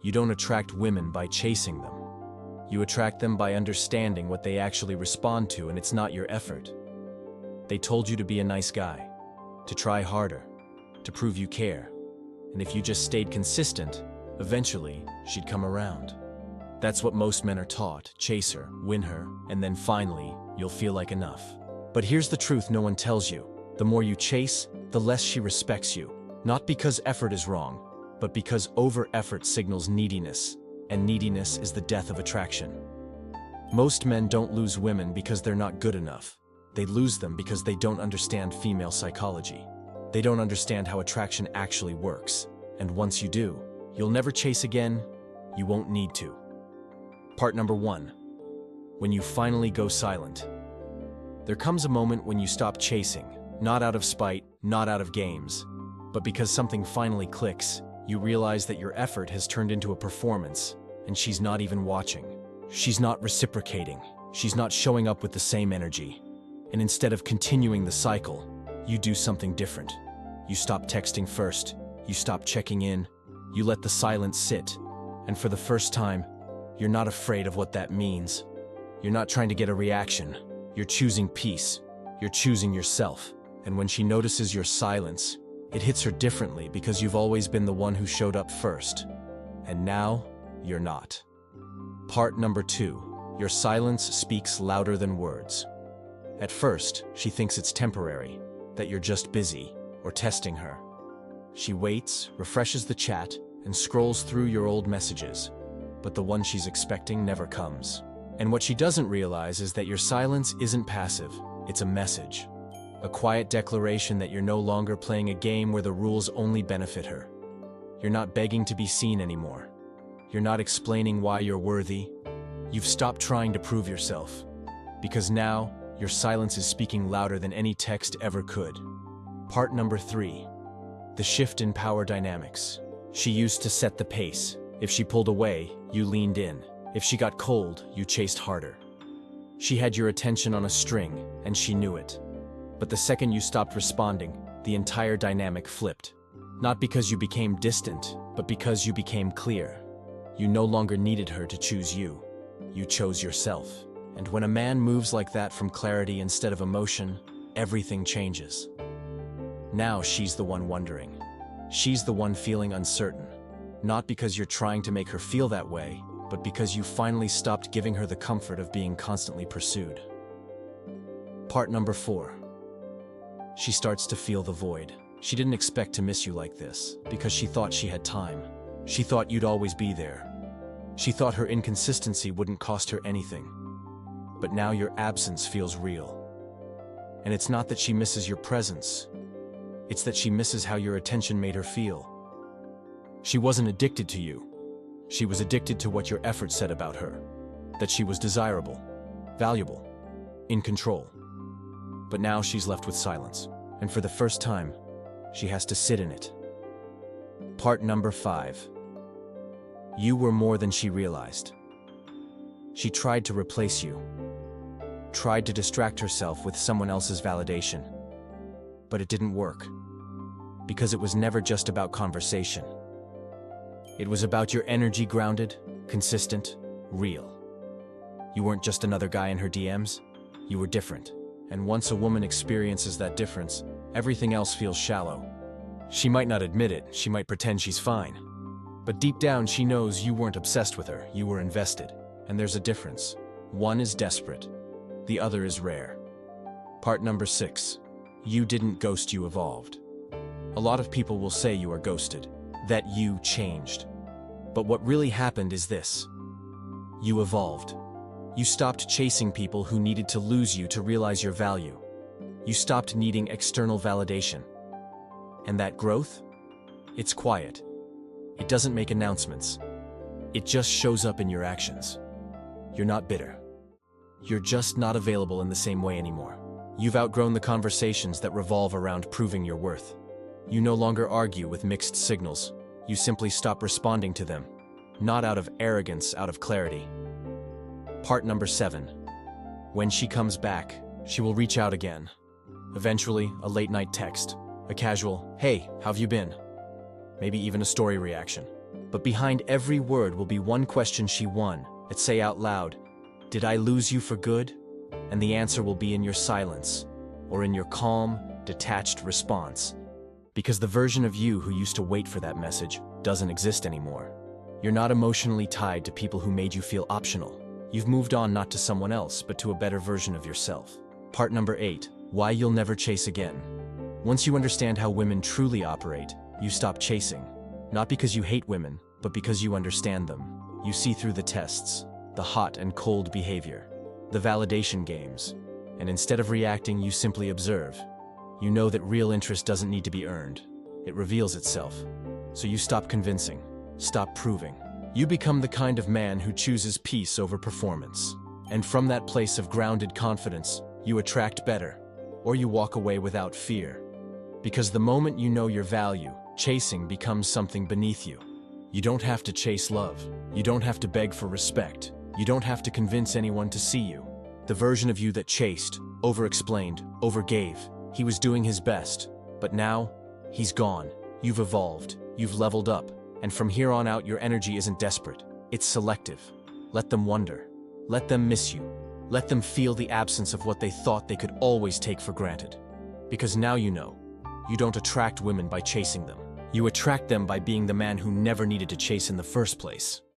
You don't attract women by chasing them. You attract them by understanding what they actually respond to, and it's not your effort. They told you to be a nice guy, to try harder, to prove you care. And if you just stayed consistent, eventually she'd come around. That's what most men are taught: chase her, win her, and then finally, you'll feel like enough. But here's the truth no one tells you. The more you chase, the less she respects you. Not because effort is wrong, but because over-effort signals neediness, and neediness is the death of attraction. Most men don't lose women because they're not good enough. They lose them because they don't understand female psychology. They don't understand how attraction actually works. And once you do, you'll never chase again. You won't need to. Part number 1. When you finally go silent. There comes a moment when you stop chasing, not out of spite, not out of games, but because something finally clicks. You realize that your effort has turned into a performance, and she's not even watching. She's not reciprocating. She's not showing up with the same energy. And instead of continuing the cycle, you do something different. You stop texting first. You stop checking in. You let the silence sit. And for the first time, you're not afraid of what that means. You're not trying to get a reaction. You're choosing peace. You're choosing yourself. And when she notices your silence, it hits her differently because you've always been the one who showed up first. And now, you're not. Part number 2. Your silence speaks louder than words. At first, she thinks it's temporary, that you're just busy or testing her. She waits, refreshes the chat, and scrolls through your old messages. But the one she's expecting never comes. And what she doesn't realize is that your silence isn't passive, it's a message. A quiet declaration that you're no longer playing a game where the rules only benefit her. You're not begging to be seen anymore. You're not explaining why you're worthy. You've stopped trying to prove yourself. Because now, your silence is speaking louder than any text ever could. Part number 3. The shift in power dynamics. She used to set the pace. If she pulled away, you leaned in. If she got cold, you chased harder. She had your attention on a string, and she knew it. But the second you stopped responding, the entire dynamic flipped. Not because you became distant, but because you became clear. You no longer needed her to choose you. You chose yourself. And when a man moves like that from clarity instead of emotion, everything changes. Now she's the one wondering. She's the one feeling uncertain. Not because you're trying to make her feel that way, but because you finally stopped giving her the comfort of being constantly pursued. Part number 4. She starts to feel the void. She didn't expect to miss you like this, because she thought she had time. She thought you'd always be there. She thought her inconsistency wouldn't cost her anything. But now your absence feels real. And it's not that she misses your presence. It's that she misses how your attention made her feel. She wasn't addicted to you. She was addicted to what your effort said about her. That she was desirable, valuable, in control. But now she's left with silence. And for the first time, she has to sit in it. Part number 5. You were more than she realized. She tried to replace you. Tried to distract herself with someone else's validation. But it didn't work. Because it was never just about conversation. It was about your energy, grounded, consistent, real. You weren't just another guy in her DMs. You were different. And once a woman experiences that difference, everything else feels shallow. She might not admit it, she might pretend she's fine. But deep down she knows you weren't obsessed with her, you were invested. And there's a difference. One is desperate, the other is rare. Part number 6. You didn't ghost, you evolved. A lot of people will say you are ghosted, that you changed. But what really happened is this. You evolved. You stopped chasing people who needed to lose you to realize your value. You stopped needing external validation. And that growth? It's quiet. It doesn't make announcements. It just shows up in your actions. You're not bitter. You're just not available in the same way anymore. You've outgrown the conversations that revolve around proving your worth. You no longer argue with mixed signals. You simply stop responding to them. Not out of arrogance, out of clarity. Part number 7. When she comes back, she will reach out again. Eventually, a late-night text. A casual, "Hey, how've you been?" Maybe even a story reaction. But behind every word will be one question she won. It's say out loud, "Did I lose you for good?" And the answer will be in your silence, or in your calm, detached response. Because the version of you who used to wait for that message doesn't exist anymore. You're not emotionally tied to people who made you feel optional. You've moved on not to someone else, but to a better version of yourself. Part number 8, why you'll never chase again. Once you understand how women truly operate, you stop chasing. Not because you hate women, but because you understand them. You see through the tests, the hot and cold behavior, the validation games, and instead of reacting, you simply observe. You know that real interest doesn't need to be earned. It reveals itself. So you stop convincing, stop proving. You become the kind of man who chooses peace over performance. And from that place of grounded confidence, you attract better, or you walk away without fear. Because the moment you know your value, chasing becomes something beneath you. You don't have to chase love. You don't have to beg for respect. You don't have to convince anyone to see you. The version of you that chased, over-explained, overgave, he was doing his best. But now, he's gone. You've evolved. You've leveled up. And from here on out, your energy isn't desperate. It's selective. Let them wonder. Let them miss you. Let them feel the absence of what they thought they could always take for granted. Because now you know, you don't attract women by chasing them. You attract them by being the man who never needed to chase in the first place.